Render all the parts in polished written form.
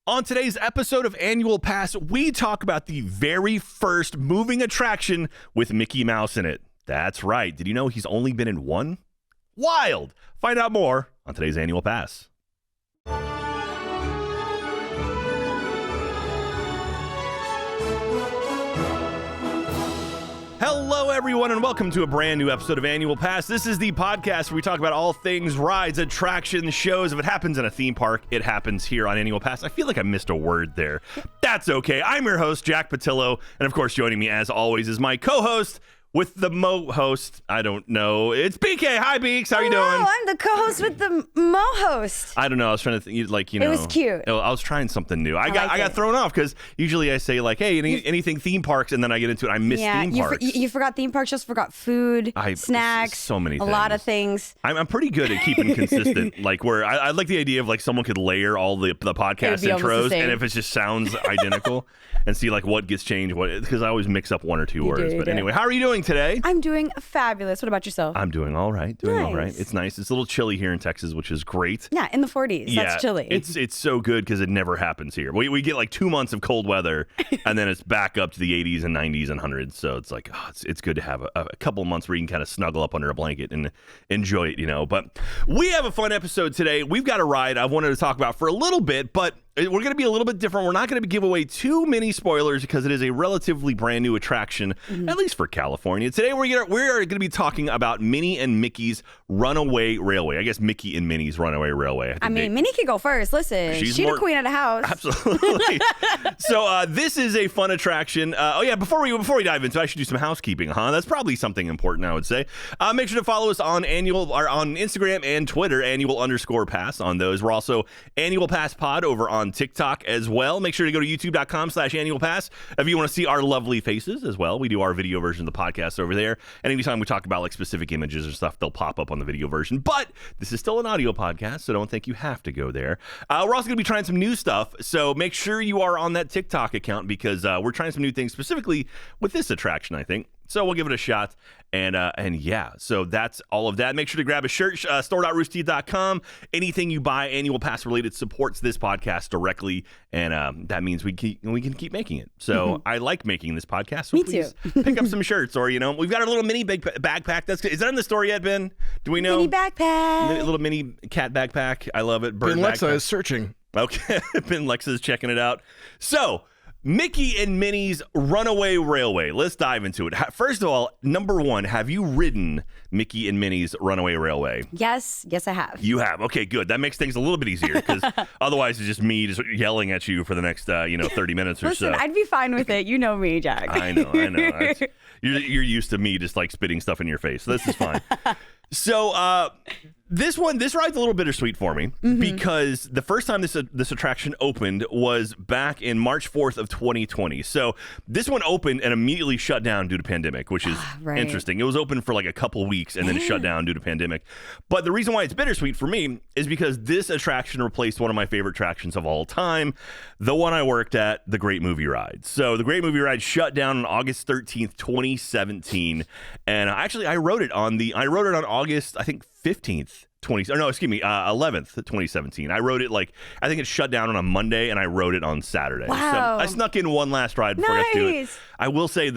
On today's episode of Annual Pass, we talk about the very first moving attraction with Mickey Mouse in it. That's right. Did you know he's only been in one? Wild! Find out more on today's Annual Pass. Hello, everyone, and welcome to a brand new episode of Annual Pass. This is the podcast where we talk about all things rides, attractions, shows. If it happens in a theme park, it happens here on Annual Pass. I feel like I missed a word there. That's okay. I'm your host, Jack Pattillo, and of course, joining me as always is my co-host with the mo-host. I don't know. It's BK. Hi, Beaks. How you doing? I'm the co-host with the mo-host. I don't know. I was trying to think, like, you know. It was cute. I was trying something new. I got thrown off because usually I say, like, hey, anything theme parks, and then I get into it. I miss theme parks. You forgot theme parks, just forgot food, snacks, so many things. A lot of things. I'm pretty good at keeping consistent. Like, where I like the idea of, like, someone could layer all the podcast intros, and if it just sounds identical, and see, like, what gets changed, because I always mix up one or two words. But anyway, how are you doing today? I'm doing fabulous. What about yourself? I'm doing all right. All right. It's nice. It's a little chilly here in Texas, which is great. Yeah, in the 40s. That's chilly. It's so good because it never happens here. We get like 2 months of cold weather, and then it's back up to the 80s and 90s and 100s. So it's like, it's good to have a couple months where you can kind of snuggle up under a blanket and enjoy it, you know. But we have a fun episode today. We've got a ride I wanted to talk about for a little bit, but we're going to be a little bit different. We're not going to give away too many spoilers because it is a relatively brand new attraction, at least for California. Today, we are going to be talking about Minnie and Mickey's Runaway Railway. I guess Mickey and Minnie's Runaway Railway. I mean, Minnie can go first. Listen, she's the queen of the house. Absolutely. So this is a fun attraction. Before we dive into it, I should do some housekeeping, huh? That's probably something important, I would say. Make sure to follow us on on Instagram and Twitter, @annual_pass on those. We're also Annual Pass Pod over on TikTok as well. Make sure to go to youtube.com/annualpass if you want to see our lovely faces as well. We do our video version of the podcast over there. And anytime we talk about like specific images or stuff, they'll pop up on the video version. But this is still an audio podcast, so don't think you have to go there. We're also going to be trying some new stuff. So make sure you are on that TikTok account because we're trying some new things specifically with this attraction, I think. So we'll give it a shot. And yeah, so that's all of that. Make sure to grab a shirt, store.roosterteeth.com. Anything you buy Annual Pass related supports this podcast directly. And that means we can keep making it. So I like making this podcast. So Me please too. pick up some shirts, or, you know, we've got our little mini backpack. Is that in the store yet, Ben? Do we know? Mini backpack. Little mini cat backpack. I love it. Bird Ben Lexa backpack. is searching. Okay. Ben Lexa is checking it out. So Mickey and Minnie's Runaway Railway. Let's dive into it. First of all, number one, have you ridden Mickey and Minnie's Runaway Railway? Yes, I have. You have. Okay, good. That makes things a little bit easier because otherwise it's just me just yelling at you for the next 30 minutes or so. Listen, I'd be fine with it. You know me, Jack. I know. You're used to me just like spitting stuff in your face. So this is fine. So this ride's a little bittersweet for me because the first time this attraction opened was back in March 4th of 2020. So this one opened and immediately shut down due to pandemic, which is interesting. It was open for like a couple weeks and then shut down due to pandemic. But the reason why it's bittersweet for me is because this attraction replaced one of my favorite attractions of all time, the one I worked at, the Great Movie Ride. So the Great Movie Ride shut down on August 13th, 2017. And actually I wrote it on August, I think 15th, 11th, 2017. I wrote it I think it shut down on a Monday and I wrote it on Saturday. Wow. So I snuck in one last ride before I got to do it. I will say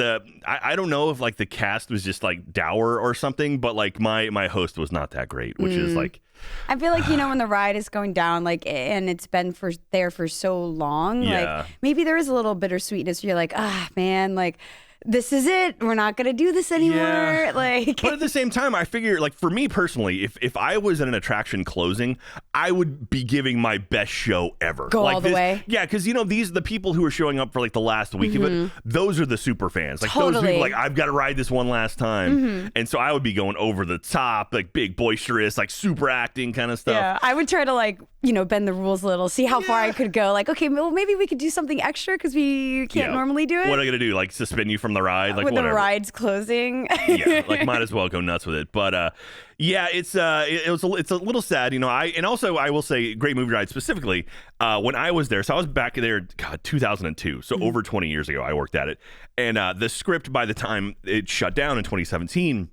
I don't know if like the cast was just like dour or something, but like my host was not that great, which is like, I feel like, when the ride is going down, like, and it's been there for so long, like maybe there is a little bittersweetness. You're like, man, like, this is it. We're not going to do this anymore. Yeah. Like, but at the same time, I figure, like, for me personally, if I was at an attraction closing, I would be giving my best show ever. Go all the way. Yeah, because, the people who are showing up for, like, the last week of it, those are the super fans. Like, Totally. those people, like, I've got to ride this one last time. And so I would be going over the top, like, big, boisterous, like, super acting kind of stuff. Yeah, I would try to, like, bend the rules a little, see how far I could go. Like, okay, well, maybe we could do something extra because we can't normally do it. What am I going to do? Like, suspend you from the ride? Like, when whatever. The ride's closing. Yeah, like, might as well go nuts with it. But it's a little sad, and also I will say Great Movie Ride specifically, when I was there, so I was back there, 2002, so over 20 years ago I worked at it, and the script by the time it shut down in 2017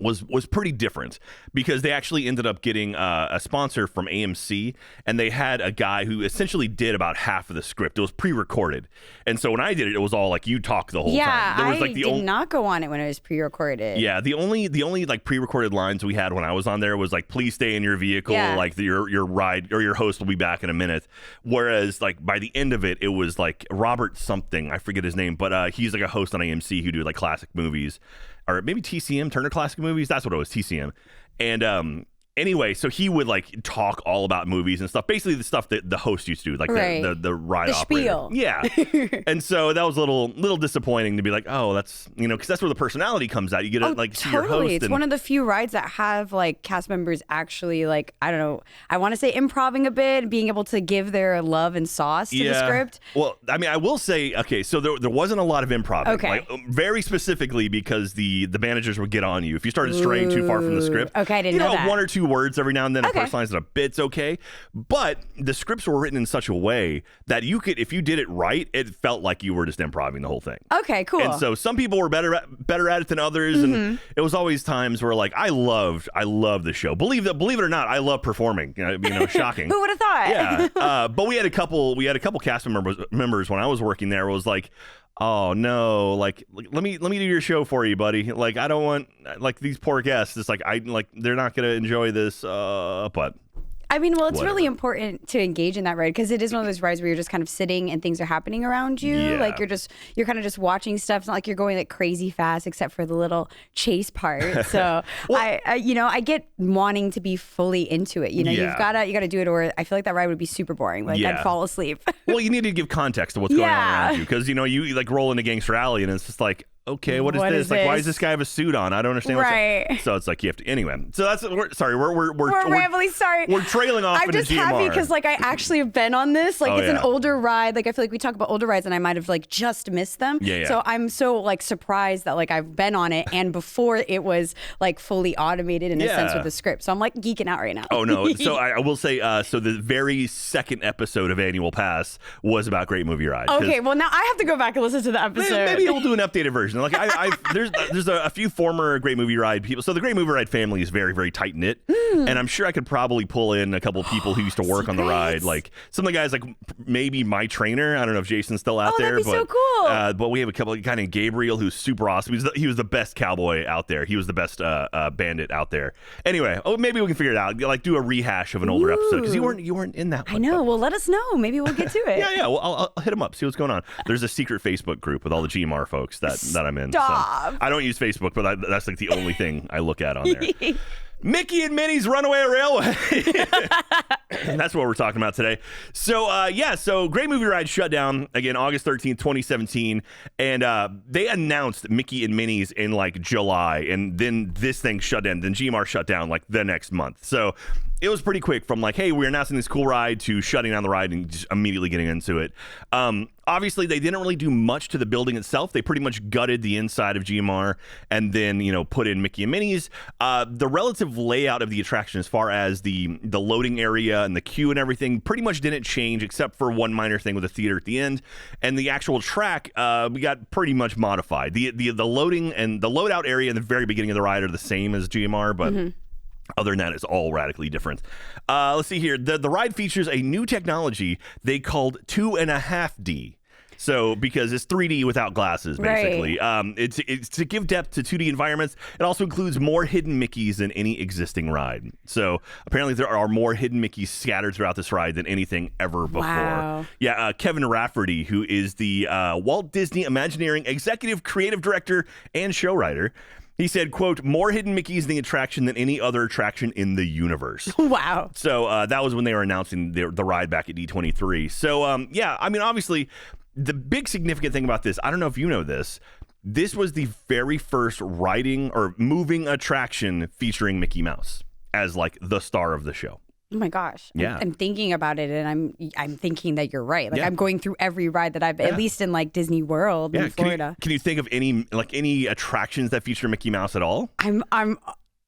was pretty different because they actually ended up getting a sponsor from AMC, and they had a guy who essentially did about half of the script. It was pre-recorded, and so when I did it, it was all like you talk the whole time. There was, like, I did not go on it when it was pre-recorded. Yeah, the only like pre-recorded lines we had when I was on there was like, "Please stay in your vehicle," like your ride or your host will be back in a minute. Whereas like by the end of it, it was like Robert something, I forget his name, but he's like a host on AMC who do like classic movies. Or maybe TCM, Turner Classic Movies. That's what it was, TCM. And anyway, so he would like talk all about movies and stuff. Basically, the stuff that the host used to do, like the ride operator. Spiel. Yeah. And so that was a little disappointing to be like, oh, that's because that's where the personality comes out. You get to like see your host. It's one of the few rides that have like cast members actually like, I don't know, I want to say improving a bit, being able to give their love and sauce to the script. Well, I mean, I will say, okay, so there wasn't a lot of improv. Okay. Like, very specifically because the managers would get on you if you started straying too far from the script. Okay, I didn't know that. One or two words every now and then, a personalized a bit's okay. But the scripts were written in such a way that you could, if you did it right, it felt like you were just improving the whole thing. Okay, cool. And so some people were better at it than others, and it was always times where like I loved the show. Believe it or not, I love performing. Shocking. Who would have thought? Yeah. But we had a couple cast members when I was working there was like, oh no, like let me do your show for you, buddy. Like I don't want like these poor guests. It's like they're not gonna enjoy this. But I mean, well, it's really important to engage in that ride because it is one of those rides where you're just kind of sitting and things are happening around you. Yeah. Like you're kind of just watching stuff. It's not like you're going like crazy fast, except for the little chase part. So I get wanting to be fully into it. You Yeah. you gotta do it, or I feel like that ride would be super boring. Like I'd fall asleep. Well, you need to give context to what's going on around you because you like roll into Gangster Alley and it's just like, okay, what is this? Like, why does this guy have a suit on? I don't understand. Right. So it's like you have to. Anyway, so that's. We're rambling. Sorry, we're trailing off. I'm just happy because like I actually have been on this. Like it's an older ride. Like I feel like we talk about older rides and I might have like just missed them. Yeah. So I'm so like surprised that like I've been on it and before it was like fully automated in a sense with the script. So I'm like geeking out right now. Oh no. So I will say. So the very second episode of Annual Pass was about Great Movie Ride. Okay. Well, now I have to go back and listen to the episode. Maybe we'll do an updated version. Like there's a few former Great Movie Ride people. So the Great Movie Ride family is very, very tight knit, and I'm sure I could probably pull in a couple people who used to work on the ride. Like some of the guys, like maybe my trainer. I don't know if Jason's still out there. That'd be so cool. But we have a couple. Guy named Gabriel who's super awesome. He was the best cowboy out there. He was the best bandit out there. Anyway, maybe we can figure it out. Like do a rehash of an older episode because you weren't in that one. I know. Well, let us know. Maybe we'll get to it. Yeah. Well, I'll hit him up. See what's going on. There's a secret Facebook group with all the GMR folks that I'm in. Stop. So I don't use Facebook, but that's like the only thing I look at on there. Mickey and Minnie's Runaway Railway. And that's what we're talking about today. So, so Great Movie Ride shut down again August 13th, 2017. And they announced Mickey and Minnie's in like July. And then this thing shut down. Then GMR shut down like the next month. So it was pretty quick from like, hey, we're announcing this cool ride to shutting down the ride and just immediately getting into it. Obviously, they didn't really do much to the building itself. They pretty much gutted the inside of GMR and then, put in Mickey and Minnie's. The relative layout of the attraction as far as the loading area and the queue and everything pretty much didn't change except for one minor thing with the theater at the end. And the actual track, we got pretty much modified. The loading and the loadout area in the very beginning of the ride are the same as GMR, but... Other than that, it's all radically different. Let's see here. The ride features a new technology they called 2.5D. So because it's 3D without glasses, basically. Right. It's to give depth to 2D environments. It also includes more hidden Mickeys than any existing ride. So apparently there are more hidden Mickeys scattered throughout this ride than anything ever before. Wow. Yeah, Kevin Rafferty, who is the Walt Disney Imagineering Executive Creative Director and show writer, he said, quote, more hidden Mickeys in the attraction than any other attraction in the universe. Wow. So that was when they were announcing the ride back at D23. So, I mean, obviously, the big significant thing about this, I don't know if you know this, this was the very first riding or moving attraction featuring Mickey Mouse as like the star of the show. Oh my gosh. Yeah. I'm thinking about it and I'm thinking that you're right. Like I'm going through every ride that I've at least in like Disney World in Florida. Can you think of any attractions that feature Mickey Mouse at all? I'm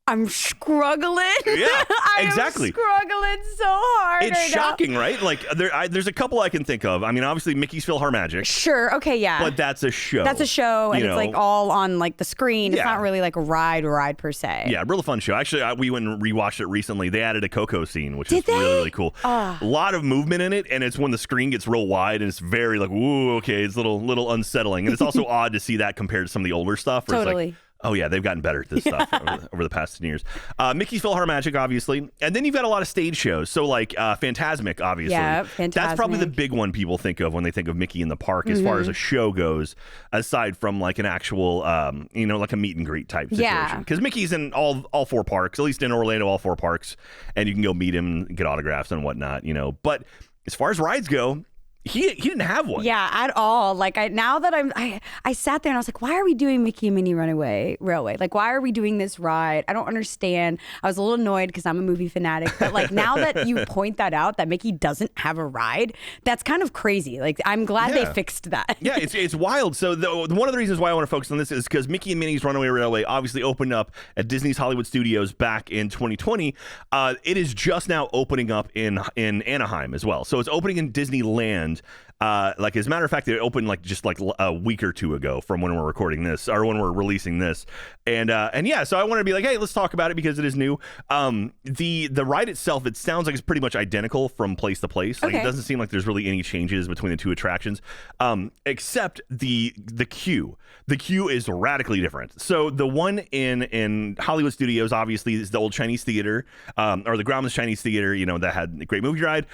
I'm struggling. Yeah, exactly. I'm struggling so hard. It's shocking, right? Like there's a couple I can think of. I mean, obviously Mickey's PhilharMagic. Sure. Okay. Yeah. But that's a show. That's a show, and it's like all on like the screen. It's not really like a ride per se. Yeah, real fun show. Actually, we went and rewatched it recently. They added a Coco scene, which is really, really cool. A lot of movement in it, and it's when the screen gets real wide, and it's very like, ooh, okay, it's a little unsettling. And it's also odd to see that compared to some of the older stuff. Where Totally. It's like, oh, yeah, they've gotten better at this stuff over the past 10 years. Mickey's PhilharMagic, obviously. And then you've got a lot of stage shows. So, like, Fantasmic, obviously. Yeah, Fantasmic. That's probably the big one people think of when they think of Mickey in the park as far as a show goes, aside from, like, an actual, like a meet and greet type situation. Because Mickey's in all four parks, at least in Orlando, all four parks. And you can go meet him, get autographs and whatnot, But as far as rides go, He didn't have one. Yeah, at all. Like now that I sat there and I was like, why are we doing Mickey and Minnie Runaway Railway? Like, why are we doing this ride? I don't understand. I was a little annoyed because I'm a movie fanatic, but like now that you point that out, that Mickey doesn't have a ride, that's kind of crazy. Like, I'm glad they fixed that. Yeah, it's wild. So one of the reasons why I want to focus on this is because Mickey and Minnie's Runaway Railway obviously opened up at Disney's Hollywood Studios back in 2020. It is just now opening up in Anaheim as well. So it's opening in Disneyland. Like, as a matter of fact, it opened just a week or two ago from when we're recording this or when we're releasing this. And yeah, so I wanted to be like, hey, let's talk about it because it is new. The ride itself, it sounds like it's pretty much identical from place to place. Like, it doesn't seem like there's really any changes between the two attractions, except the queue. The queue is radically different. So the one in Hollywood Studios, obviously, is the old Chinese theater, or the groundless Chinese theater, that had a great movie ride.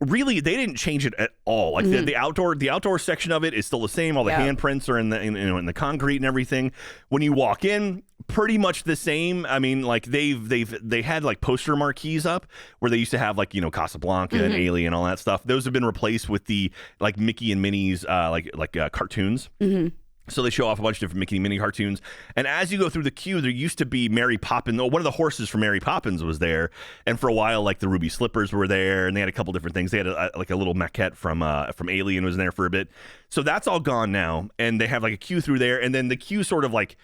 Really, they didn't change it at all. Like the outdoor section of it is still the same. All the handprints are in the concrete and everything. When you walk in, pretty much the same. I mean, like they had like poster marquees up where they used to have like Casablanca and Alien, all that stuff. Those have been replaced with the like Mickey and Minnie's cartoons. So they show off a bunch of different Mickey and Minnie cartoons. And as you go through the queue, there used to be Mary Poppins. One of the horses from Mary Poppins was there. And for a while, like the ruby slippers were there. And they had a couple different things. They had a little maquette from Alien was in there for a bit. So that's all gone now. And they have like a queue through there. And then the queue sort of like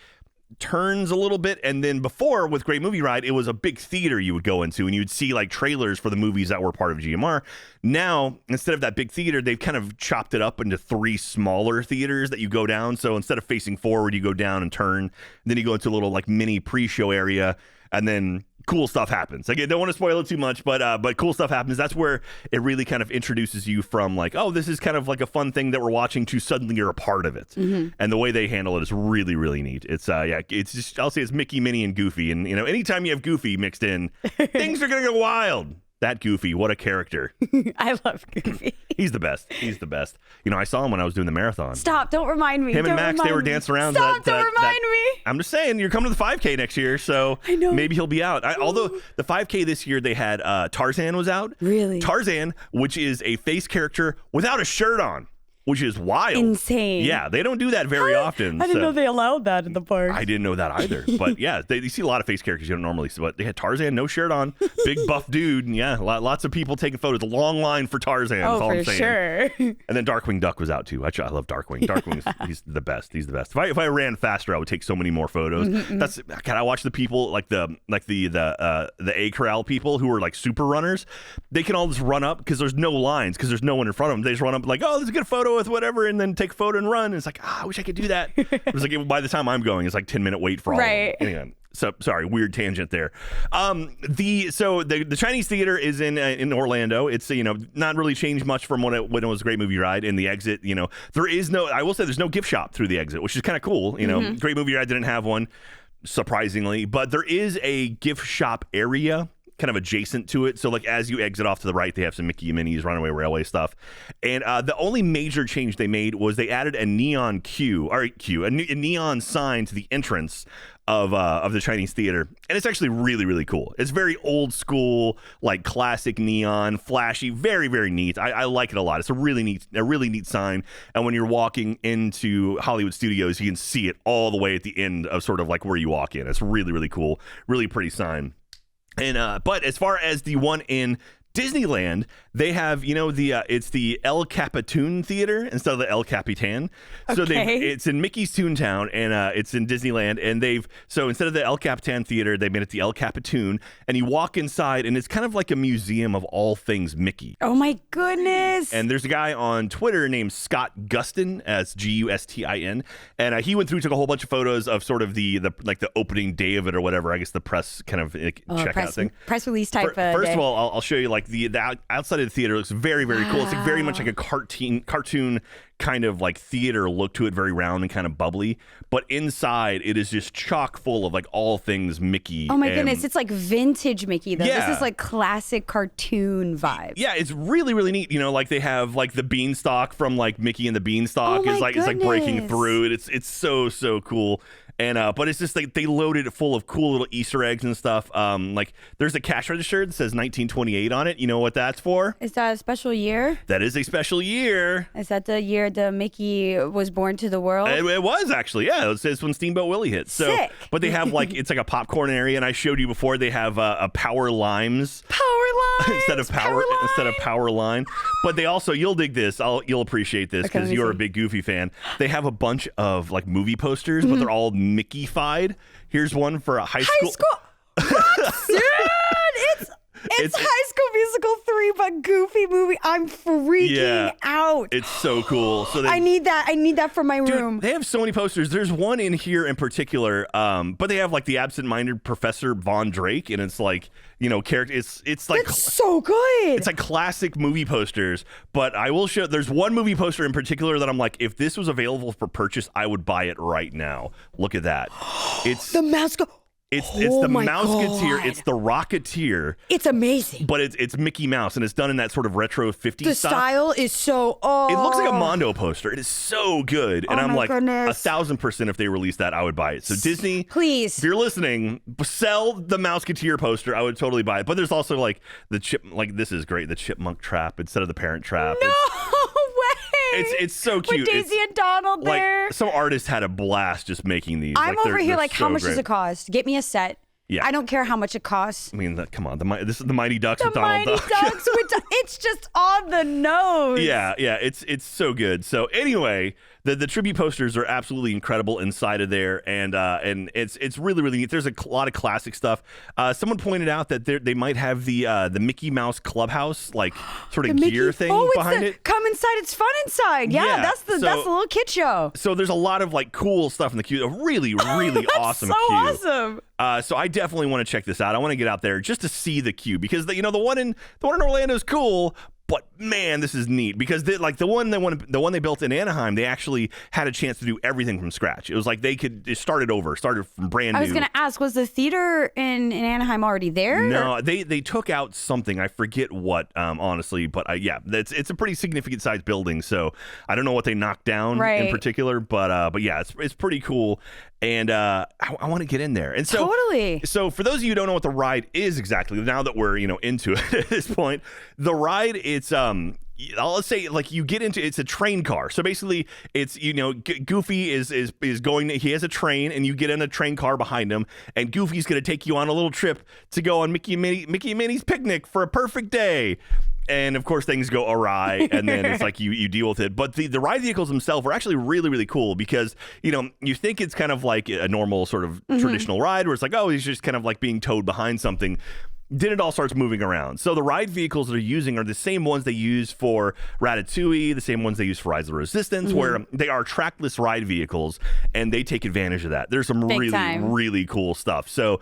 turns a little bit, and then before with Great Movie Ride, it was a big theater you would go into and you'd see like trailers for the movies that were part of GMR. Now, instead of that big theater, they've kind of chopped it up into 3 smaller theaters that you go down. So instead of facing forward, you go down and turn, then you go into a little like mini pre-show area, and then cool stuff happens. Again, don't want to spoil it too much, but cool stuff happens. That's where it really kind of introduces you from like, oh, this is kind of like a fun thing that we're watching to suddenly you're a part of it. And the way they handle it is really, really neat. It's it's just, I'll say it's Mickey, Minnie, and Goofy. And anytime you have Goofy mixed in, things are gonna go wild. That Goofy, what a character. I love Goofy. He's the best. He's the best. I saw him when I was doing the marathon. Stop, don't remind me. Him and Max, they were dancing around. Stop, don't remind me. I'm just saying, you're coming to the 5K next year, so I know. Maybe he'll be out. Although the 5K this year, they had Tarzan was out. Really? Tarzan, which is a face character without a shirt on, which is wild. Insane. Yeah, they don't do that very often. I didn't know they allowed that in the park. I didn't know that either. But yeah, you see a lot of face characters you don't normally see. But they had Tarzan, no shirt on, big buff dude. And yeah, lots of people taking photos. A long line for Tarzan. Oh, all for I'm saying. Sure. And then Darkwing Duck was out too. I love Darkwing. Darkwing, he's the best. He's the best. If I ran faster, I would take so many more photos. Can I watch the people like the A Corral people who are like super runners? They can all just run up because there's no lines because there's no one in front of them. They just run up like, oh, let's get a photo with whatever, and then take a photo and run. And it's like, I wish I could do that. It was like by the time I'm going, it's like 10-minute wait for all of them. Anyway, so sorry, weird tangent there. The Chinese theater is in Orlando. It's not really changed much from when it was a Great Movie Ride. In the exit, there is no. I will say there's no gift shop through the exit, which is kind of cool. Great Movie Ride didn't have one, surprisingly, but there is a gift shop area kind of adjacent to it. So like as you exit off to the right, they have some Mickey and Minnie's Runaway Railway stuff. And the only major change they made was they added a neon a neon sign to the entrance of the Chinese theater. And it's actually really, really cool. It's very old school, like classic neon, flashy, very, very neat. I like it a lot. It's a really neat sign. And when you're walking into Hollywood Studios, you can see it all the way at the end of sort of like where you walk in. It's really, really cool. Really pretty sign. And but as far as the one in Disneyland, they have, it's the El Capitoon Theater instead of the El Capitan. So it's in Mickey's Toontown, and it's in Disneyland. And so instead of the El Capitan Theater, they made it the El Capitoon. And you walk inside, and it's kind of like a museum of all things Mickey. Oh my goodness! And there's a guy on Twitter named Scott Gustin, as Gustin, and he went through, took a whole bunch of photos of sort of the opening day of it or whatever. I guess the press kind of checkout thing, press release type. First of all, I'll show you like the outside of the theater looks very, very cool. It's like very much like a cartoon kind of like theater look to it, very round and kind of bubbly. But inside, it is just chock full of like all things Mickey. Oh my goodness, it's like vintage Mickey though. Yeah. This is like classic cartoon vibes. Yeah, it's really, really neat. Like they have like the beanstalk from like Mickey and the Beanstalk is like breaking through it. It's so cool. And but it's just like they loaded it full of cool little Easter eggs and stuff. Like there's a cash register that says 1928 on it. You know what that's for? Is that a special year? That is a special year. Is that the year the Mickey was born to the world? It was actually, yeah. It says when Steamboat Willie hit. So, sick. But they have like it's like a popcorn area, and I showed you before. They have a Power Limes. instead of Power Line. But they also, you'll dig this. You'll appreciate this because you're a big Goofy fan. They have a bunch of like movie posters, but they're all Mickey-fied. Here's one for a high school. Dude, it's High School Musical 3, but Goofy movie. I'm freaking out. It's so cool. So I need that. I need that for my room. They have so many posters. There's one in here in particular, but they have like the absent-minded Professor Von Drake, and it's like, character. It's like it's so good. It's like classic movie posters. But I will show. There's one movie poster in particular that I'm like, if this was available for purchase, I would buy it right now. Look at that. It's the mascot. It's the Mouseketeer. It's the Rocketeer. It's amazing. But it's Mickey Mouse, and it's done in that sort of retro 50s The style is so... It looks like a Mondo poster. It is so good. And I'm like, goodness. 1,000% if they release that, I would buy it. So Disney, please, if you're listening, sell the Mouseketeer poster. I would totally buy it. But there's also like the this is great, the Chipmunk Trap instead of the Parent Trap. No way! It's so cute. With Daisy and Donald there. Like, some artist had a blast just making these. I'm over here like, how much does it cost? Get me a set. Yeah. I don't care how much it costs. I mean, come on. This is the Mighty Ducks with the Donald Mighty Duck. Ducks with it's just on the nose. Yeah. It's so good. So anyway, the tribute posters are absolutely incredible inside of there, and it's really, really neat. There's a lot of classic stuff. Someone pointed out that they might have the Mickey Mouse Clubhouse like sort of gear thing behind it. Come inside, it's fun inside. Yeah, that's the little kid show. So there's a lot of like cool stuff in the queue. A really, really awesome so queue. Awesome. So I definitely want to check this out. I want to get out there just to see the queue because the one in Orlando is cool. But man, this is neat because the one they built in Anaheim, they actually had a chance to do everything from scratch. It was like they started from brand new. I was going to ask, was the theater in Anaheim already there? No, they took out something. I forget what, honestly, but it's a pretty significant sized building. So I don't know what they knocked down in particular, but yeah, it's pretty cool. And I want to get in there. And so totally. So for those of you who don't know what the ride is exactly, now that we're into it at this point, the ride it's I'll say like you get into it's a train car. So basically it's Goofy is going he has a train and you get in a train car behind him and Goofy's going to take you on a little trip to go on Mickey and Minnie's picnic for a perfect day. And of course things go awry and then it's like you deal with it. But the ride vehicles themselves are actually really, really cool because, you think it's kind of like a normal sort of traditional ride where it's like, oh, he's just kind of like being towed behind something. Then it all starts moving around. So the ride vehicles that they're using are the same ones they use for Ratatouille, the same ones they use for Rise of the Resistance, where they are trackless ride vehicles and they take advantage of that. There's some really cool stuff. So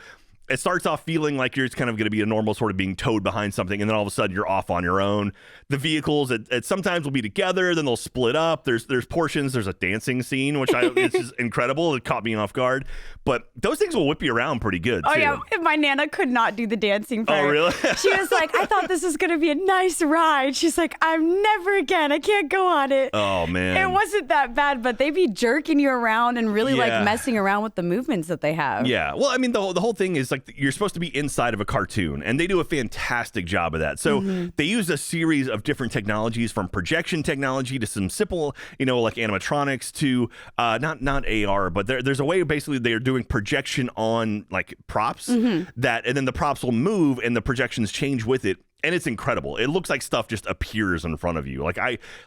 it starts off feeling like you're just kind of going to be a normal sort of being towed behind something, and then all of a sudden you're off on your own. The vehicles at sometimes will be together, then they'll split up. There's portions. There's a dancing scene, which it's just incredible. It caught me off guard. But those things will whip you around pretty good, too. Oh, yeah. My Nana could not do the dancing part. Oh, really? She was like, I thought this was going to be a nice ride. She's like, I'm never again. I can't go on it. Oh, man. It wasn't that bad, but they'd be jerking you around and really like messing around with the movements that they have. Yeah. Well, I mean, the whole thing is like you're supposed to be inside of a cartoon, and they do a fantastic job of that. So they use a series of different technologies, from projection technology to some simple, like animatronics to not AR, but there's a way basically they are doing projection on like props and then the props will move and the projections change with it. and it's incredible. It looks like stuff just appears in front of you.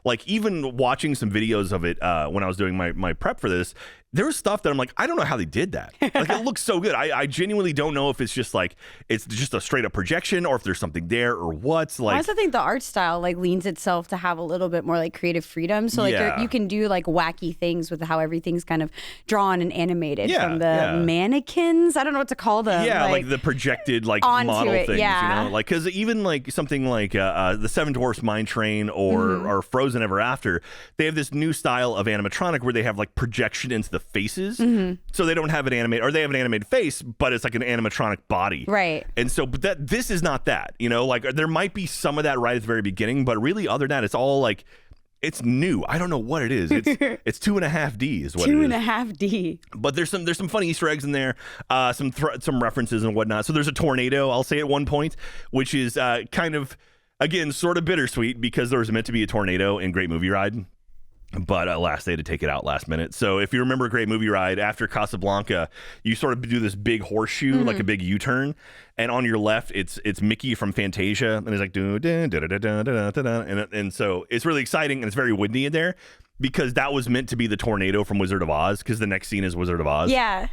Like even watching some videos of it when I was doing my prep for this, there was stuff that I'm like, I don't know how they did that. Like, it looks so good. I genuinely don't know if it's just a straight up projection or if there's something there or what. Like, I also think the art style like leans itself to have a little bit more like creative freedom. So like you can do like wacky things with how everything's kind of drawn and animated from the mannequins. I don't know what to call them. Yeah, like the projected like model things. You know, like because even like something like the Seven Dwarfs Mine Train or Frozen Ever After, they have this new style of animatronic where they have like projection into the faces, so they don't have an animated, or they have an animated face, but it's like an animatronic body, right? And so, but this is not that, you know, like there might be some of that right at the very beginning, but really other than that, it's all like it's new. I don't know what it is. It's 2.5D is what it is. 2.5D. But there's some funny Easter eggs in there, some references and whatnot. So there's a tornado, I'll say at one point, which is kind of, again, sort of bittersweet because there was meant to be a tornado in Great Movie Ride. But alas, they had to take it out last minute. So if you remember Great Movie Ride, after Casablanca, you sort of do this big horseshoe, like a big U-turn. And on your left, it's Mickey from Fantasia. And it's like, and so it's really exciting and it's very windy in there because that was meant to be the tornado from Wizard of Oz, because the next scene is Wizard of Oz. Yeah.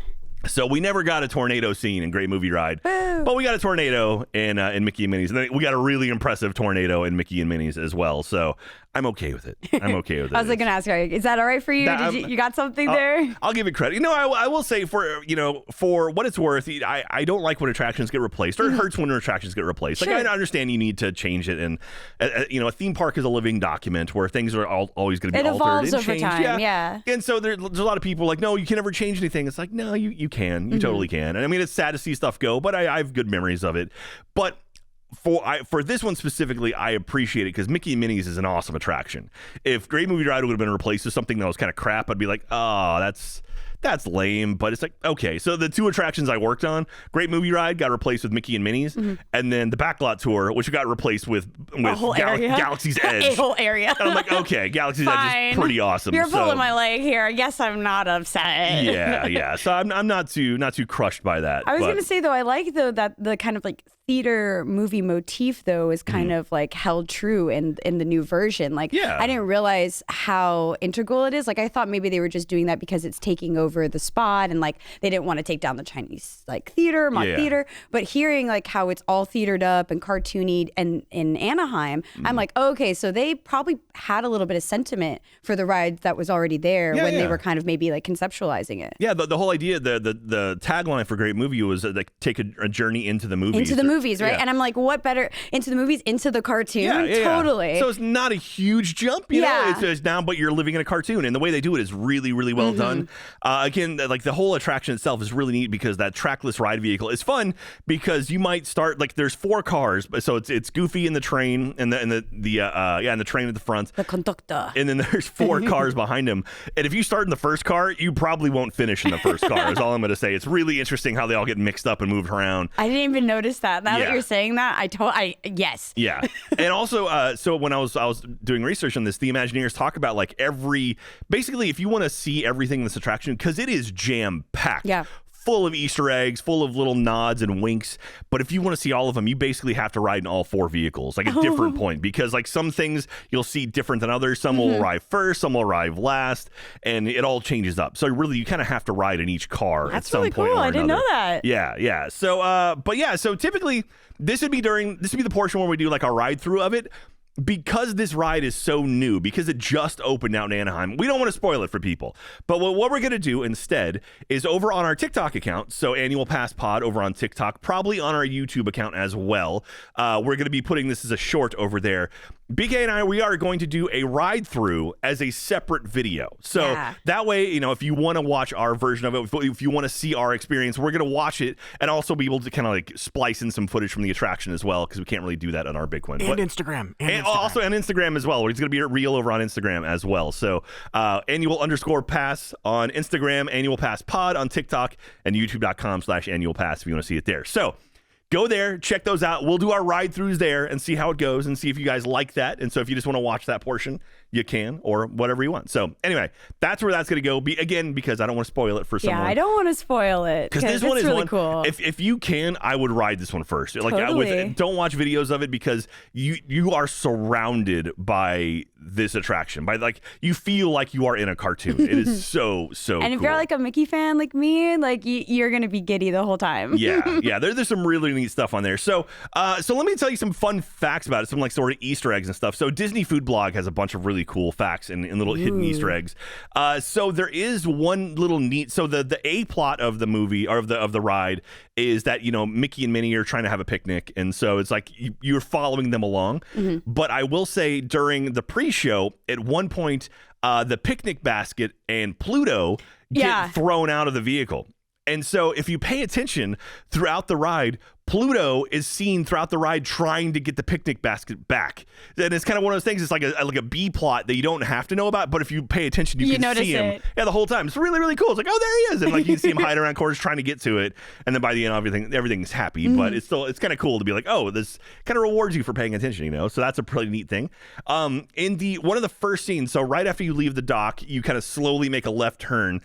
So we never got a tornado scene in Great Movie Ride, but we got a tornado in Mickey and Minnie's. And then we got a really impressive tornado in Mickey and Minnie's as well. So I'm okay with it. I was like going to ask, is that all right for you? You got something there? I'll give it credit. You know, I will say for what it's worth, I don't like when attractions get replaced, or it hurts when attractions get replaced. Sure. Like, I understand you need to change it. And, a theme park is a living document where things are always going to be altered and changed. It evolves over time, yeah. And so there's a lot of people like, no, you can never change anything. It's like, no, you can. You totally can. And I mean, it's sad to see stuff go, but I have good memories of it. But for this one specifically, I appreciate it because Mickey and Minnie's is an awesome attraction. If Great Movie Ride would have been replaced with something that was kind of crap, I'd be like, oh, that's lame. But it's like, okay. So the two attractions I worked on, Great Movie Ride got replaced with Mickey and Minnie's, and then the Backlot Tour, which got replaced with Galaxy's Edge. A whole area. And I'm like, okay, Galaxy's Edge is pretty awesome. You're pulling my leg here. I guess I'm not upset. Yeah. So I'm not too crushed by that. I was going to say though, I like though that the kind of like theater movie motif though is kind of like held true in the new version. Like, I didn't realize how integral it is. Like, I thought maybe they were just doing that because it's taking over the spot and like they didn't want to take down the Chinese like theater, mock theater. But hearing like how it's all theatered up and cartoony and in Anaheim, I'm like, okay, so they probably had a little bit of sentiment for the ride that was already there when they were kind of maybe like conceptualizing it. Yeah, the whole idea, the tagline for Great Movie was like take a journey into the movies. Movies, right? And I'm like, what better into the movies, into the cartoon? Totally. So it's not a huge jump, you know? It's now, but you're living in a cartoon, and the way they do it is really, really well done. Again, like the whole attraction itself is really neat because that trackless ride vehicle is fun because you might start like there's 4 cars, so it's Goofy in the train and the train at the front, the conductor, and then there's 4 cars behind him. And if you start in the first car, you probably won't finish in the first car. Is all I'm going to say. It's really interesting how they all get mixed up and moved around. I didn't even notice that. Now that you're saying that, yes. Yeah. And also, so when I was doing research on this, the Imagineers talk about like basically if you want to see everything in this attraction, because it is jam-packed. Yeah. Full of Easter eggs, full of little nods and winks. But if you want to see all of them, you basically have to ride in all 4 vehicles, like a different point, because like some things you'll see different than others. Some will arrive first, some will arrive last, and it all changes up. So really, you kind of have to ride in each car at some point. That's really cool. I didn't know that. Yeah. So, so typically this would be the portion where we do like a ride through of it. Because this ride is so new, because it just opened out in Anaheim, we don't want to spoil it for people. But what we're going to do instead is over on our TikTok account, so Annual Pass Pod over on TikTok, probably on our YouTube account as well. We're going to be putting this as a short over there. BK and I, we are going to do a ride through as a separate video. So that way, if you want to watch our version of it, if you want to see our experience, we're going to watch it and also be able to kind of like splice in some footage from the attraction as well, because we can't really do that on our big one. And Instagram. And also on Instagram as well. It's going to be real over on Instagram as well. So annual_pass on Instagram, Annual Pass Pod on TikTok, and youtube.com/annual pass if you want to see it there. So go there, check those out. We'll do our ride throughs there and see how it goes and see if you guys like that. And so if you just want to watch that portion, you can, or whatever you want. So anyway, that's where that's going to go. Again, because I don't want to spoil it for someone. Yeah, I don't want to spoil it because this one is really one. Cool. If you can, I would ride this one first. Totally. Don't watch videos of it because you are surrounded by this attraction. You feel like you are in a cartoon. It is so And if cool. you're like a Mickey fan like me, like you're gonna be giddy the whole time. yeah. There's some really neat stuff on there. So let me tell you some fun facts about it. Some like sort of Easter eggs and stuff. So Disney Food Blog has a bunch of really cool facts and little hidden Easter eggs. So there is one little neat. So the A plot of the movie or of the ride is that Mickey and Minnie are trying to have a picnic, and so it's like you're following them along. Mm-hmm. But I will say during the pre-show, at one point, the picnic basket and Pluto get thrown out of the vehicle. And so if you pay attention throughout the ride, Pluto is seen throughout the ride trying to get the picnic basket back. And it's kind of one of those things. It's like a B plot that you don't have to know about, but if you pay attention, you can see him. Yeah, the whole time. It's really, really cool. It's like, oh, there he is. And like you can see him hide around corners trying to get to it. And then by the end, everything's happy. Mm-hmm. But it's kind of cool to be like, oh, this kind of rewards you for paying attention, So that's a pretty neat thing. In one of the first scenes, so right after you leave the dock, you kind of slowly make a left turn.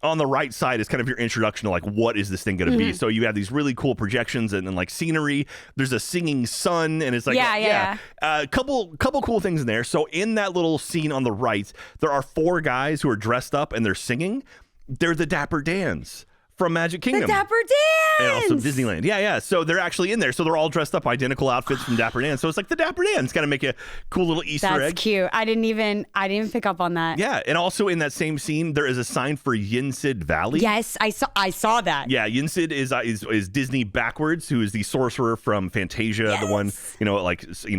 On the right side is kind of your introduction to like what is this thing going to be. So you have these really cool projections and like scenery. There's a singing sun, and it's like a couple cool things in there. So in that little scene on the right, there are 4 guys who are dressed up and they're singing. They're the Dapper Dans from Magic Kingdom. The Dapper Dans! And also Disneyland. Yeah. So they're actually in there. So they're all dressed up, identical outfits from Dapper Dan. So it's like the Dapper Dan. It's got to make a cool little Easter egg. That's cute. I didn't even pick up on that. Yeah. And also in that same scene, there is a sign for Yinsid Valley. Yes, I saw that. Yeah. Yinsid is Disney backwards, who is the sorcerer from Fantasia, the one,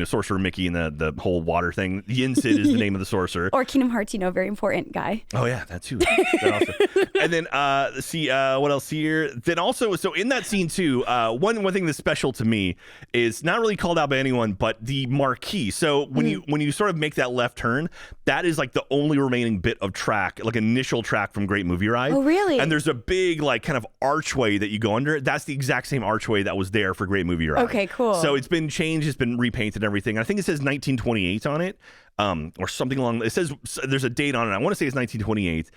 Sorcerer Mickey and the whole water thing. Yinsid is the name of the sorcerer. Or Kingdom Hearts, very important guy. Oh, yeah. That too. That also. And then, what else here? Then also, so in that scene too, one thing that's special to me is not really called out by anyone, but the marquee. So when you sort of make that left turn, that is like the only remaining bit of track, like initial track from Great Movie Ride. Oh, really? And there's a big like kind of archway that you go under. That's the exact same archway that was there for Great Movie Ride. Okay, cool. So it's been changed, it's been repainted and everything. I think it says 1928 on it. Or something along. It says there's a date on it. I want to say it's 1928.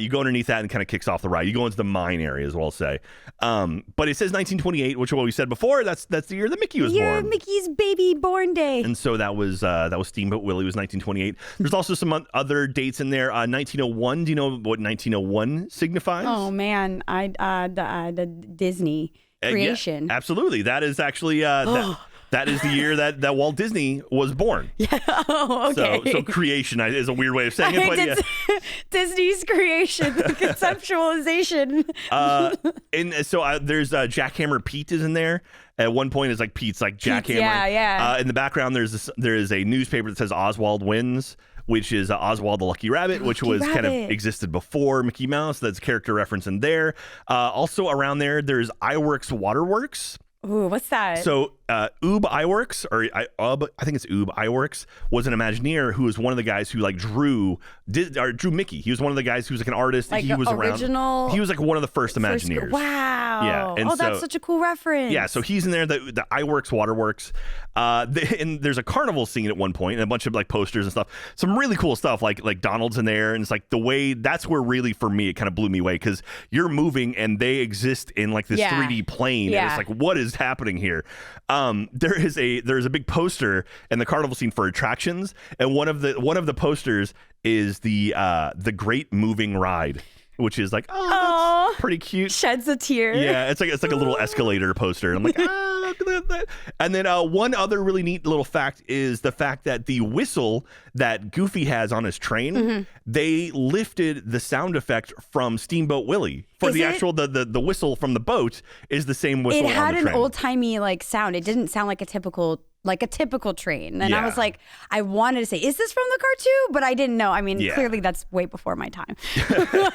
You go underneath that and kind of kicks off the ride. You go into the mine area as well, say. But it says 1928, which is what we said before. That's the year that Mickey was born. Mickey's baby born day. And so that was Steamboat Willie was 1928. There's also some other dates in there. 1901. Do you know what 1901 signifies? Oh man, the Disney creation. Yeah, absolutely. That is actually that is the year that Walt Disney was born. Yeah. Oh, okay. So creation is a weird way of saying it, but yeah. Disney's creation, the conceptualization. And so there's Jackhammer Pete is in there. At one point, it's like Pete's like Jackhammer. Yeah. In the background, there is a newspaper that says Oswald wins, which is Oswald the Lucky Rabbit, which kind of existed before Mickey Mouse. That's a character reference in there. Also around there's iWorks Waterworks. Ooh, what's that? So Oob Iwerks, I think it's Oob Iwerks, was an Imagineer who was one of the guys who like drew Mickey. He was one of the guys who was like an artist. Like he was original. Around. He was like one of the first Imagineers. Wow. Yeah. And that's such a cool reference. Yeah. So he's in there. The Iwerks Waterworks. And there's a carnival scene at one point and a bunch of like posters and stuff. Some really cool stuff like Donald's in there, and it's like the way that's where really for me it kind of blew me away because you're moving and they exist in like this 3D plane. Yeah. And it's like what is happening here? There's a big poster in the carnival scene for attractions, and one of the posters is the Great Moving Ride, which is like that's pretty cute. Sheds a tear. Yeah, it's like a little escalator poster. And I'm like look at that. And then one other really neat little fact is the fact that the whistle that Goofy has on his train, they lifted the sound effect from Steamboat Willie. For the actual the whistle from the boat is the same whistle. It had on the train. An old timey like sound. It didn't sound like a typical train. And I was like, I wanted to say, is this from the cartoon? But I didn't know. I mean, clearly that's way before my time.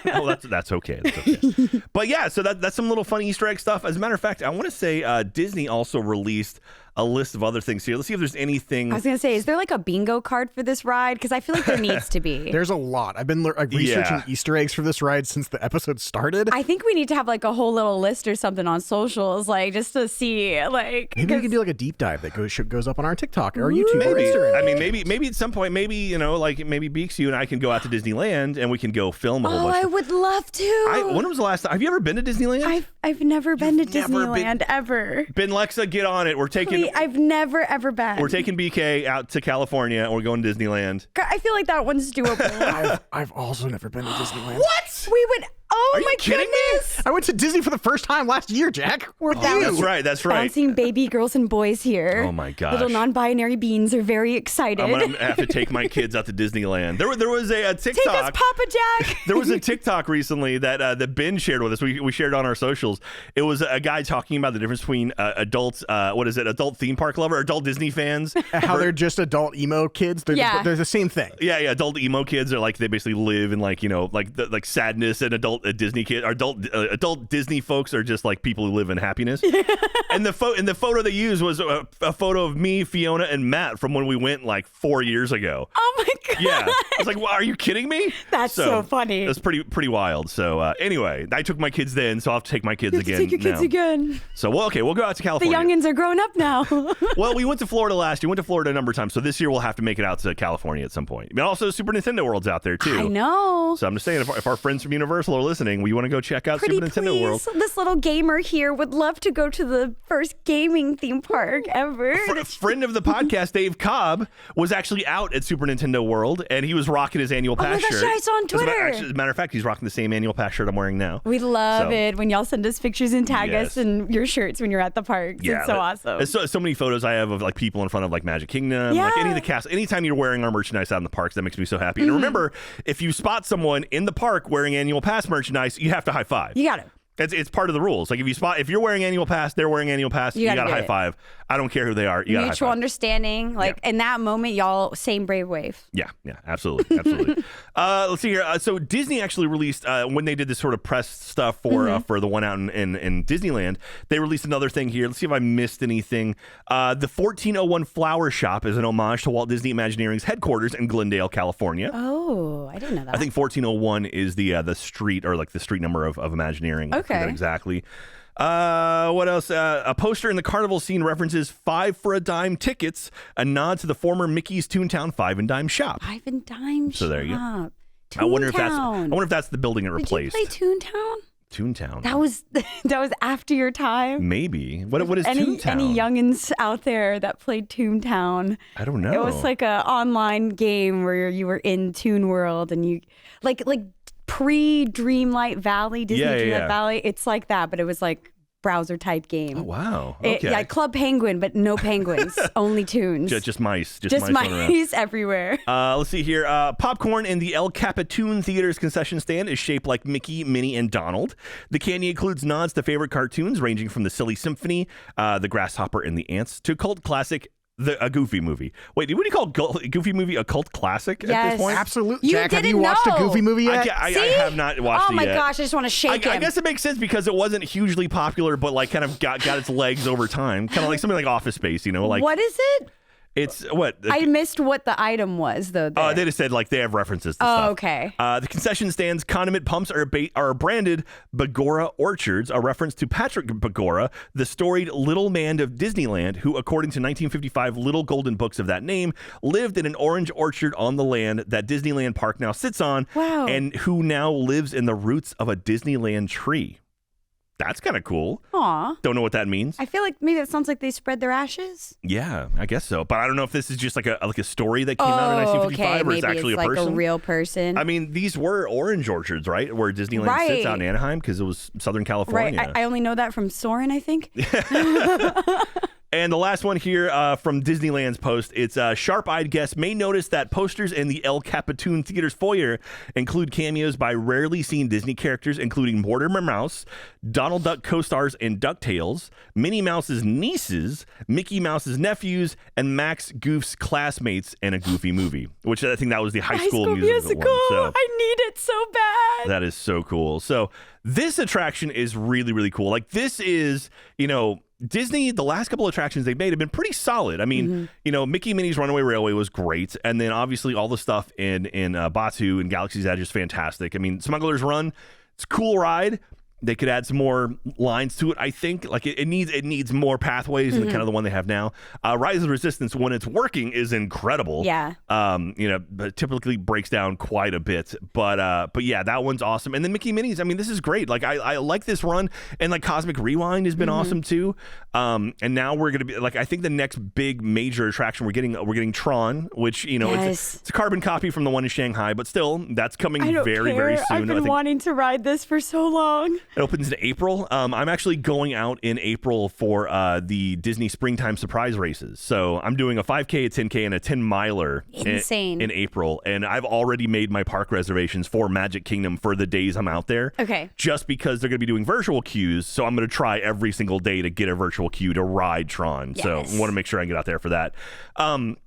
Well, that's okay. That's okay. But yeah, so that's some little funny Easter egg stuff. As a matter of fact, I want to say Disney also released a list of other things here. Let's see if there's anything. I was going to say, is there like a bingo card for this ride? Because I feel like there needs to be. There's a lot. I've been researching Easter eggs for this ride since the episode started. I think we need to have like a whole little list or something on socials, like just to see, like. Maybe we can do like a deep dive that goes up on our TikTok or YouTube or Maybe. Instagram. I mean, maybe at some point, maybe maybe Beaks, you and I can go out to Disneyland and we can go film a whole bunch. I would love to. When was the last time? Have you ever been to Disneyland? I've never been to Disneyland ever. Ben Lexa, get on it. We're taking. I've never ever been. We're taking BK out to California and we're going to Disneyland. I feel like that one's doable. I've also never been to Disneyland. What? We would. Oh Are my you kidding goodness! I went to Disney for the first time last year, Jack. That's right. That's right. Bouncing baby girls and boys here. Oh my gosh. Little non-binary beans are very excited. I'm gonna have to take my kids out to Disneyland. There was a TikTok. Take us, Papa Jack. There was a TikTok recently that Ben shared with us. We shared on our socials. It was a guy talking about the difference between adults, adult theme park lover, adult Disney fans. How they're just adult emo kids. They're the same thing. Yeah, adult emo kids are like, they basically live in like sadness, and adult Disney kids, adult Disney folks are just like people who live in happiness. And the photo they used was a photo of me, Fiona, and Matt from when we went like 4 years ago. Oh my god. Yeah, I was like, well, are you kidding me? That's so funny. It's pretty wild. So anyway, I took my kids then, so I'll have to take my kids again. Take your kids now. again. So we'll go out to The California. youngins are grown up now. Well, we went to Florida last year. We went to Florida a number of times. So this year we'll have to make it out to California at some point. And also Super Nintendo World's out there too. I know. So I'm just saying, if our friends from Universal are listening, we want to go check out Super Nintendo World. This little gamer here would love to go to the first gaming theme park ever. A friend of the podcast, Dave Cobb, was actually out at Super Nintendo World, and he was rocking his annual pass my gosh, shirt. I saw on Twitter. As a matter of fact, he's rocking the same annual pass shirt I'm wearing now. We love it when y'all send us pictures and tag us in your shirts when you're at the parks. Yeah, it's so awesome. There's so many photos I have of like people in front of like Magic Kingdom, like any of the cast. Anytime you're wearing our merchandise out in the parks, that makes me so happy. And remember, if you spot someone in the park wearing annual pass merchandise, you have to high five. You got it. It's part of the rules. Like if you're wearing annual pass, they're wearing annual pass, you got to high five. I don't care who they are. You got mutual understanding. Like in that moment, y'all same brave wave. Yeah, absolutely. Let's see here. So Disney actually released when they did this sort of press stuff for the one out in Disneyland, they released another thing here. Let's see if I missed anything. The 1401 Flower Shop is an homage to Walt Disney Imagineering's headquarters in Glendale, California. Oh, I didn't know that. I think 1401 is the street, or like the street number of Imagineering. Okay. I forget exactly. What else? A poster in the carnival scene references 5 for a dime tickets, a nod to the former Mickey's Toontown 5 and dime shop. 5 and dime shop. So there you go. Toontown. I wonder if that's the building it replaced. Did you play Toontown? Toontown. That was after your time. Maybe. What is Toontown? Any youngins out there that played Toontown? I don't know. It was like a online game where you were in Toon World and you like pre-Dreamlight Valley, Disney Dreamlight Valley. It's like that, but it was like browser type game. Oh wow. Okay. Yeah, Club Penguin, but no penguins, only tunes. Just mice. Just mice everywhere. Let's see here. Popcorn in the El Capitoon Theater's concession stand is shaped like Mickey, Minnie, and Donald. The candy includes nods to favorite cartoons ranging from the Silly Symphony, the Grasshopper and the Ants, to cult classic a Goofy movie. Wait, what do you call Goofy movie a cult classic at this point? Absolutely. Jack, have you watched a Goofy movie yet? I have not watched it yet. Oh my gosh, I just want to shake him. I guess it makes sense because it wasn't hugely popular, but like kind of got its legs over time. Kind of like something like Office Space, like. What is it? It's what? I missed what the item was, though. They just said like they have references to stuff. Okay. The concession stand's condiment pumps are branded Bagora Orchards, a reference to Patrick Bagora, the storied little man of Disneyland, who, according to 1955 Little Golden Books of that name, lived in an orange orchard on the land that Disneyland Park now sits on. Wow. And who now lives in the roots of a Disneyland tree. That's kind of cool. Aw. Don't know what that means. I feel like maybe it sounds like they spread their ashes. Yeah, I guess so. But I don't know if this is just like a story that came out in 1955 or maybe it's actually it's a like person. a real person. I mean, these were orange orchards, right? Where Disneyland sits out in Anaheim because it was Southern California. Right. I only know that from Soarin', I think. And the last one here from Disneyland's post, it's sharp-eyed guests may notice that posters in the El Capitoon Theater's foyer include cameos by rarely seen Disney characters, including Mortimer Mouse, Donald Duck co-stars in DuckTales, Minnie Mouse's nieces, Mickey Mouse's nephews, and Max Goof's classmates in a Goofy movie, which I think that was the High School Musical one. So I need it so bad. that is so cool. So this attraction is really, really cool. Like this is, Disney, the last couple of attractions they've made have been pretty solid. I mean, Mickey and Minnie's Runaway Railway was great. And then obviously all the stuff in Batuu and Galaxy's Edge is fantastic. I mean, Smuggler's Run, it's a cool ride. They could add some more lines to it, I think. Like it needs more pathways than kind of the one they have now. Rise of the Resistance, when it's working, is incredible. Yeah. But typically breaks down quite a bit. But yeah, that one's awesome. And then Mickey Minnie's, I mean, this is great. Like I like this run, and like Cosmic Rewind has been awesome too. And now we're gonna be like, I think the next big major attraction we're getting Tron, which it's a carbon copy from the one in Shanghai, but still that's coming very soon. I've been wanting to ride this for so long. It opens in April. I'm actually going out in April for the Disney Springtime Surprise Races. So I'm doing a 5K, a 10K, and a 10-miler in April. And I've already made my park reservations for Magic Kingdom for the days I'm out there. Okay. Just because they're going to be doing virtual queues. So I'm going to try every single day to get a virtual queue to ride Tron. Yes. So I want to make sure I get out there for that.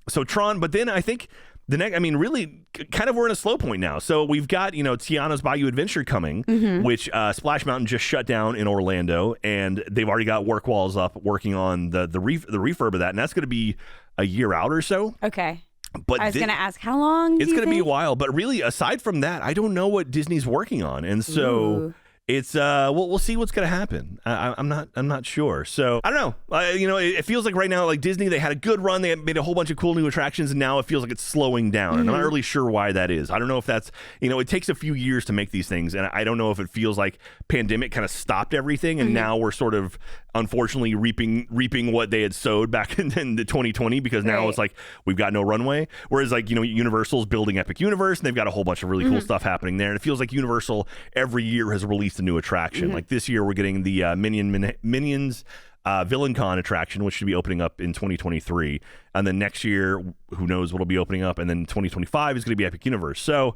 So Tron, but then I think the next, I mean, really, kind of we're in a slow point now. So we've got, Tiana's Bayou Adventure coming, which Splash Mountain just shut down in Orlando, and they've already got work walls up working on the refurb of that, and that's going to be a year out or so. Okay. But I was going to ask, how long? It's going to be a while, but really, aside from that, I don't know what Disney's working on, and so. It's we'll see what's gonna happen. I'm not sure. So I don't know. It feels like right now, like Disney, they had a good run. They made a whole bunch of cool new attractions, and now it feels like it's slowing down. And I'm not really sure why that is. I don't know if that's it takes a few years to make these things, and I don't know if it feels like pandemic kind of stopped everything, and now we're sort of unfortunately reaping what they had sowed back in the 2020, because now it's like we've got no runway. Whereas like Universal's building Epic Universe, and they've got a whole bunch of really cool stuff happening there. And it feels like Universal every year has released a new attraction. Like this year we're getting the Minions VillainCon attraction, which should be opening up in 2023, and then next year who knows what'll be opening up, and then 2025 is going to be Epic Universe. So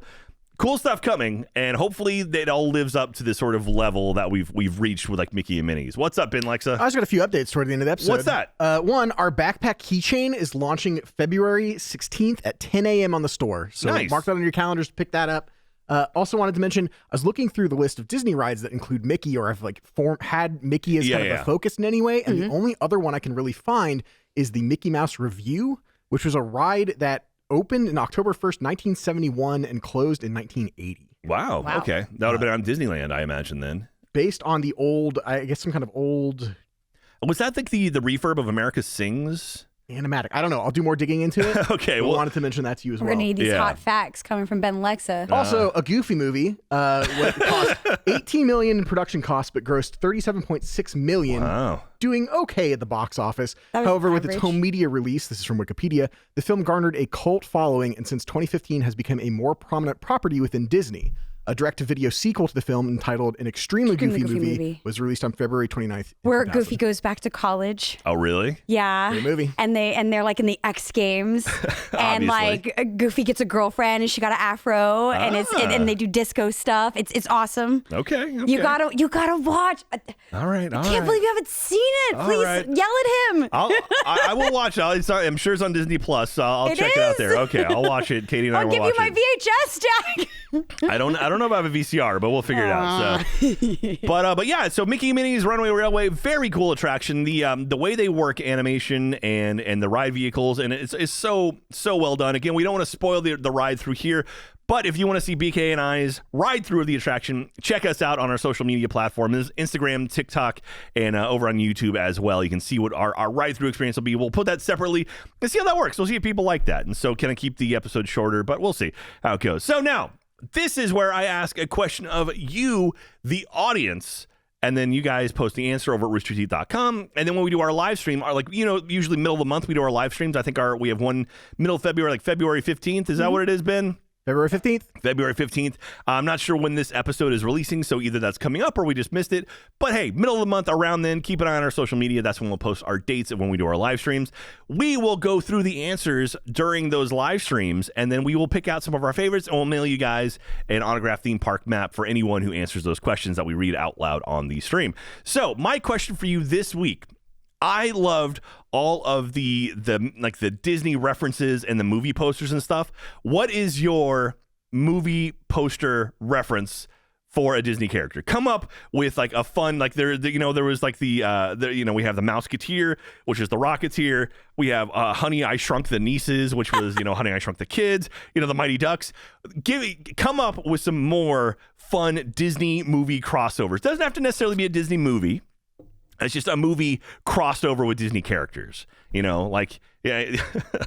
cool stuff coming, and hopefully it all lives up to this sort of level that we've reached with like Mickey and Minnie's. What's up, Ben Lexa? I just got a few updates toward the end of the episode. What's that? One, our backpack keychain is launching February 16th at 10 a.m. on the store. So mark that on your calendars to pick that up. Also wanted to mention, I was looking through the list of Disney rides that include Mickey, or have like had Mickey as kind of a focus in any way, and the only other one I can really find is the Mickey Mouse Revue, which was a ride that opened in October 1st, 1971 and closed in 1980. Wow. Okay. That would have been on Disneyland, I imagine, then. Based on the old, I guess some kind of old... Was that the refurb of America Sings? Animatic. I don't know. I'll do more digging into it. Okay. Well, I wanted to mention that to you as well. We're going to need these hot facts coming from Ben Lexa. Also, a Goofy movie cost $18 million in production costs, but grossed $37.6 million. Wow. Doing okay at the box office. However, with its home media release, this is from Wikipedia, the film garnered a cult following, and since 2015 has become a more prominent property within Disney. A direct-to-video sequel to the film entitled An Extremely Goofy Movie was released on February 29th. Where Goofy goes back to college. Oh, really? Yeah. Great movie. And they're like in the X Games, and like Goofy gets a girlfriend, and she got an afro, and and they do disco stuff. It's awesome. Okay. You gotta watch. All right. I can't believe you haven't seen it. Please yell at him. I will watch it. I'm sure it's on Disney Plus. So I'll check it out there. Okay, I'll watch it. Katie and I will watch it. I'll give you my VHS, Jack. I don't know about a VCR, but we'll figure it out. So, but yeah, so Mickey and Minnie's Runaway Railway, very cool attraction. The way they work animation and the ride vehicles, and it's so well done. Again, we don't want to spoil the ride through here, but if you want to see BK and I's ride through of the attraction, check us out on our social media platforms, Instagram, TikTok, and over on YouTube as well. You can see what our ride through experience will be. We'll put that separately and see how that works. We'll see if people like that, and so kind of keep the episode shorter, but we'll see how it goes. So now, this is where I ask a question of you, the audience, and then you guys post the answer over at roosterteeth.com. And then when we do our live stream, usually middle of the month, we do our live streams. I think we have one middle of February, like February 15th. Is that what it is, Ben? February 15th? February 15th. I'm not sure when this episode is releasing, so either that's coming up or we just missed it. But hey, middle of the month, around then, keep an eye on our social media. That's when we'll post our dates of when we do our live streams. We will go through the answers during those live streams, and then we will pick out some of our favorites, and we'll mail you guys an autographed theme park map for anyone who answers those questions that we read out loud on the stream. So my question for you this week, I loved all of the Disney references and the movie posters and stuff. What is your movie poster reference for a Disney character. Come up with like a fun, like there was like we have the Mouseketeer, which is the Rocketeer. We have Honey, I Shrunk the Nieces, which was, Honey, I Shrunk the Kids, the Mighty Ducks. Come up with some more fun Disney movie crossovers. Doesn't have to necessarily be a Disney movie. It's just a movie crossed over with Disney characters, yeah.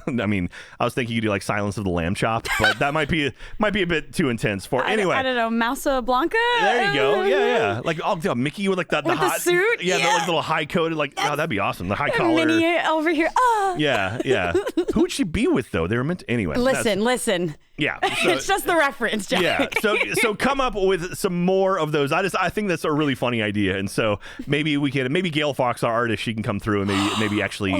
I mean, I was thinking you do like Silence of the Lamb Chop, but that might be a bit too intense for. Anyway, I don't know, Mousa Blanca. There you go. Yeah. Like Mickey with like the with hot the suit. Yeah, the little high coated. Like, that'd be awesome. The high collar. Minnie over here. Yeah. Who would she be with though? They were meant to, anyway. Listen. Yeah, so, it's just the reference, Jack. Yeah, so come up with some more of those. I think that's a really funny idea, and so maybe Gail Fox, our artist, she can come through and maybe actually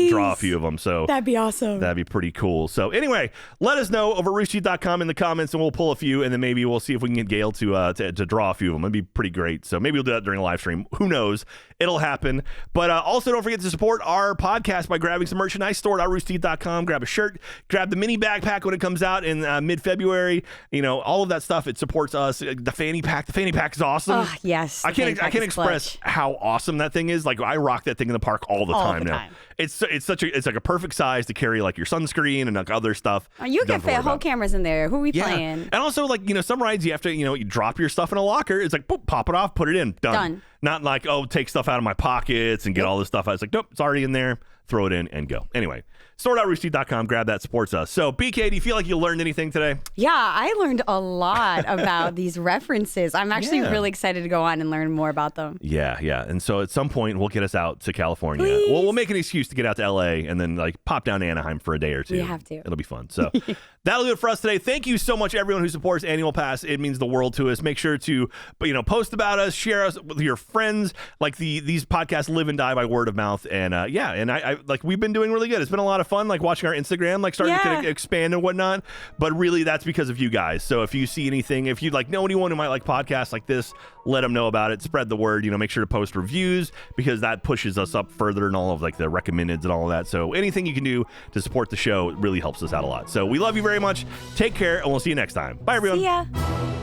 draw a few of them. So that'd be awesome. That'd be pretty cool. So anyway, let us know over roosterteeth.com in the comments, and we'll pull a few, and then maybe we'll see if we can get Gail to draw a few of them. It'd be pretty great. So maybe we'll do that during a live stream. Who knows? It'll happen. But also don't forget to support our podcast by grabbing some merchandise. Store at roosterteeth.com. Grab a shirt. Grab the mini backpack when it comes out in mid-February. All of that stuff. It supports us. The fanny pack. The fanny pack is awesome. Oh, yes. I can't express how awesome that thing is. Like, I rock that thing in the park all the time now. It's like a perfect size to carry like your sunscreen and like other stuff. You can fit whole cameras in there. Who are we playing? And also like, some rides you have to, you drop your stuff in a locker. It's like, boop, pop it off, put it in. Done. Not like, take stuff out of my pockets and get all this stuff. I was like, nope, it's already in there. Throw it in and go. Anyway, store.roosterteeth.com. Grab that. Supports us. So, BK, do you feel like you learned anything today? Yeah, I learned a lot about these references. I'm actually really excited to go on and learn more about them. Yeah. And so at some point, we'll get us out to California. Please. We'll make an excuse to get out to LA and then like pop down to Anaheim for a day or two. We have to. It'll be fun. So that'll do it for us today. Thank you so much, everyone who supports Annual Pass. It means the world to us. Make sure to, post about us, share us with your friends. Like these podcasts live and die by word of mouth. And and I like we've been doing really good. It's been a lot of fun, like watching our Instagram, like starting to expand and whatnot. But really, that's because of you guys. So if you see anything, if you know anyone who might like podcasts like this, let them know about it. Spread the word. Make sure to post reviews because that pushes us up further and all of like the recommendeds and all of that. So anything you can do to support the show really helps us out a lot. So we love you very much. Take care, and we'll see you next time. Bye, everyone. See ya.